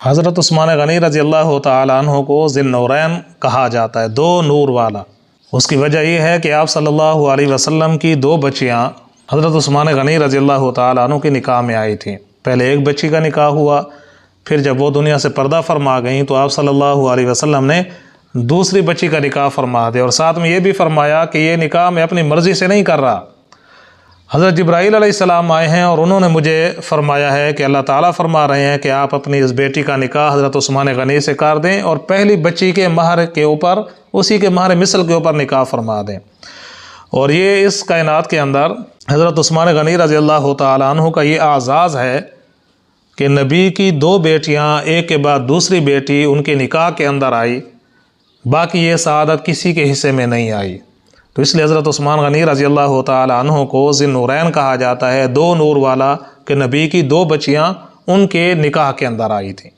حضرت عثمان غنی رضی اللہ تعالیٰ عنہ کو ذی النورین کہا جاتا ہے، دو نور والا۔ اس کی وجہ یہ ہے کہ آپ صلی اللہ علیہ وسلم کی دو بچیاں حضرت عثمان غنی رضی اللہ تعالیٰ عنہ کے نکاح میں آئی تھیں۔ پہلے ایک بچی کا نکاح ہوا، پھر جب وہ دنیا سے پردہ فرما گئیں تو آپ صلی اللہ علیہ وسلم نے دوسری بچی کا نکاح فرما دیا، اور ساتھ میں یہ بھی فرمایا کہ یہ نکاح میں اپنی مرضی سے نہیں کر رہا۔ حضرت جبرائیل علیہ السلام آئے ہیں اور انہوں نے مجھے فرمایا ہے کہ اللہ تعالیٰ فرما رہے ہیں کہ آپ اپنی اس بیٹی کا نکاح حضرت عثمان غنی سے کر دیں اور پہلی بچی کے مہر کے اوپر، اسی کے مہر مثل کے اوپر نکاح فرما دیں۔ اور یہ اس کائنات کے اندر حضرت عثمان غنی رضی اللہ تعالیٰ عنہ کا یہ اعزاز ہے کہ نبی کی دو بیٹیاں ایک کے بعد دوسری بیٹی ان کے نکاح کے اندر آئی، باقی یہ سعادت کسی کے حصے میں نہیں آئی۔ تو اس لیے حضرت عثمان غنی رضی اللہ تعالیٰ عنہ کو ذی النورین کہا جاتا ہے، دو نور والا، کہ نبی کی دو بچیاں ان کے نکاح کے اندر آئی تھیں۔